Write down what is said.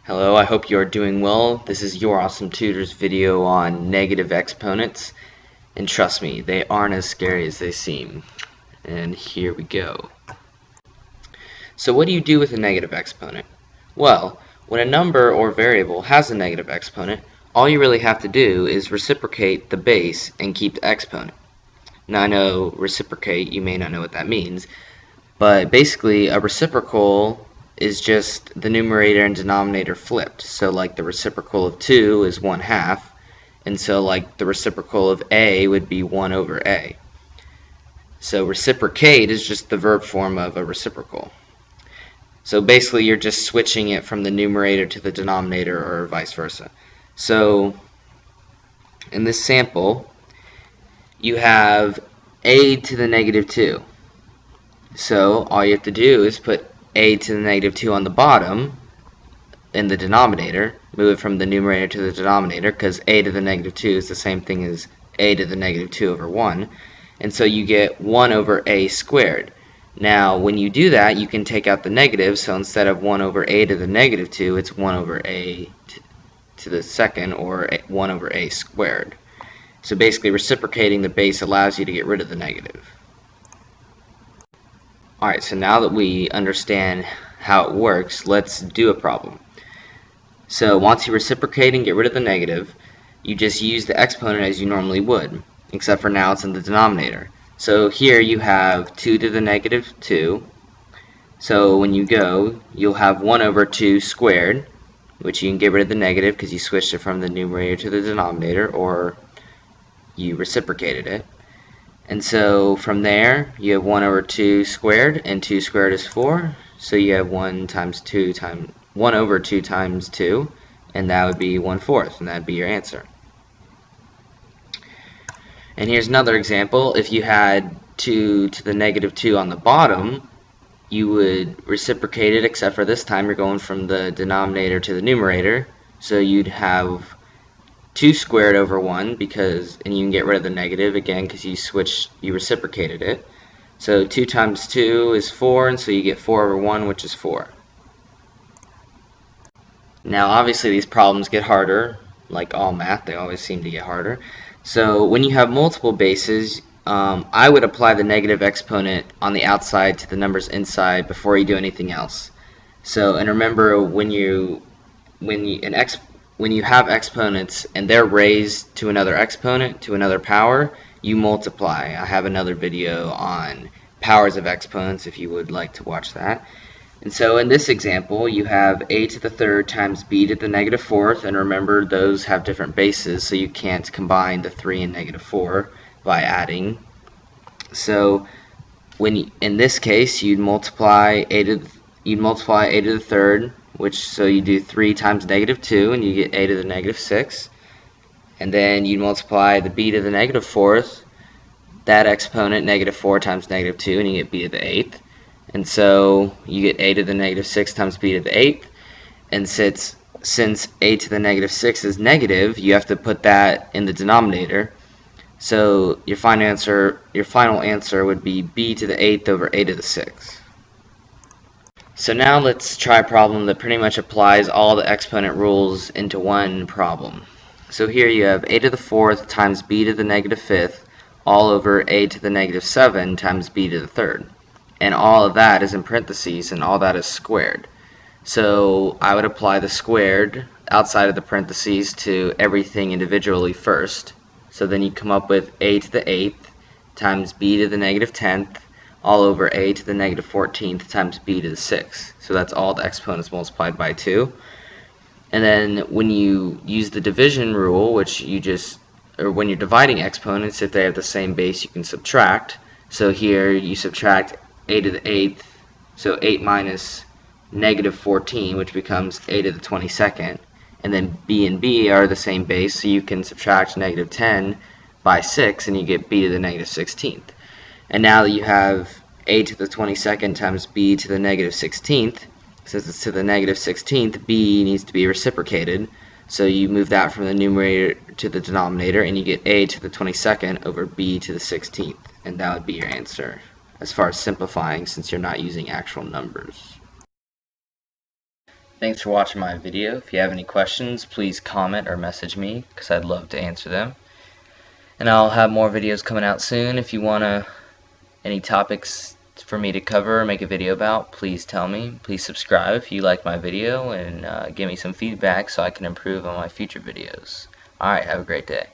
Hello, I hope you are doing well. This is your awesome tutor's video on negative exponents. And trust me, they aren't as scary as they seem. And here we go. So what do you do with a negative exponent? Well, when a number or variable has a negative exponent, all you really have to do is reciprocate the base and keep the exponent. Now I know reciprocate, you may not know what that means, but basically a reciprocal is just the numerator and denominator flipped. So like the reciprocal of 2 is 1/2, and so like the reciprocal of a would be 1 over a. So reciprocate is just the verb form of a reciprocal. So basically you're just switching it from the numerator to the denominator or vice versa. So in this sample you have a to the negative 2. So all you have to do is put a to the negative 2 on the bottom in the denominator, move it from the numerator to the denominator, because a to the negative 2 is the same thing as a to the negative 2 over 1, and so you get 1 over a squared. Now when you do that, you can take out the negative, so instead of 1 over a to the negative 2, it's 1 over a to the second, or 1 over a squared. So basically reciprocating the base allows you to get rid of the negative. Alright, so now that we understand how it works, let's do a problem. So once you reciprocate and get rid of the negative, you just use the exponent as you normally would, except for now it's in the denominator. So here you have 2 to the negative 2. So when you go, you'll have 1 over 2 squared, which you can get rid of the negative because you switched it from the numerator to the denominator, or you reciprocated it. And so from there, you have 1 over 2 squared, and 2 squared is 4. So you have 1 over 2 times 2, and that would be 1/4, and that would be your answer. And here's another example. If you had 2 to the negative 2 on the bottom, you would reciprocate it, except for this time you're going from the denominator to the numerator. So you'd have 2 squared over 1, and you can get rid of the negative again because you reciprocated it. So 2 times 2 is 4, and so you get 4 over 1, which is 4. Now obviously these problems get harder, like all math, they always seem to get harder. So when you have multiple bases, I would apply the negative exponent on the outside to the numbers inside before you do anything else. So, and remember, when you have exponents and they're raised to another exponent, to another power, you multiply. I have another video on powers of exponents if you would like to watch that. And so in this example, you have a to the third times b to the negative fourth, and remember those have different bases, so you can't combine the 3 and negative 4 by adding. So in this case, you'd multiply a to the third, so you do 3 times negative 2, and you get a to the negative 6. And then you multiply the b to the negative 4th, that exponent, negative 4 times negative 2, and you get b to the 8th. And so you get a to the negative 6 times b to the 8th. And since a to the negative 6 is negative, you have to put that in the denominator. So your final answer would be b to the 8th over a to the 6th. So now let's try a problem that pretty much applies all the exponent rules into one problem. So here you have a to the 4th times b to the negative 5th all over a to the negative 7 times b to the 3rd. And all of that is in parentheses, and all that is squared. So I would apply the squared outside of the parentheses to everything individually first. So then you come up with a to the 8th times b to the negative 10th all over a to the negative 14th times b to the 6th. So that's all the exponents multiplied by 2. And then when you use the division rule, when you're dividing exponents, if they have the same base, you can subtract. So here you subtract a to the 8th, so 8 minus negative 14, which becomes a to the 22nd. And then b and b are the same base, so you can subtract negative 10 by 6, and you get b to the negative 16th. And now that you have a to the 22nd times b to the negative 16th, since it's to the negative 16th, b needs to be reciprocated. So you move that from the numerator to the denominator, and you get a to the 22nd over b to the 16th. And that would be your answer, as far as simplifying, since you're not using actual numbers. Thanks for watching my video. If you have any questions, please comment or message me because I'd love to answer them. And I'll have more videos coming out soon. If you want any topics for me to cover or make a video about, please tell me. Please subscribe if you like my video and give me some feedback so I can improve on my future videos. Alright, have a great day.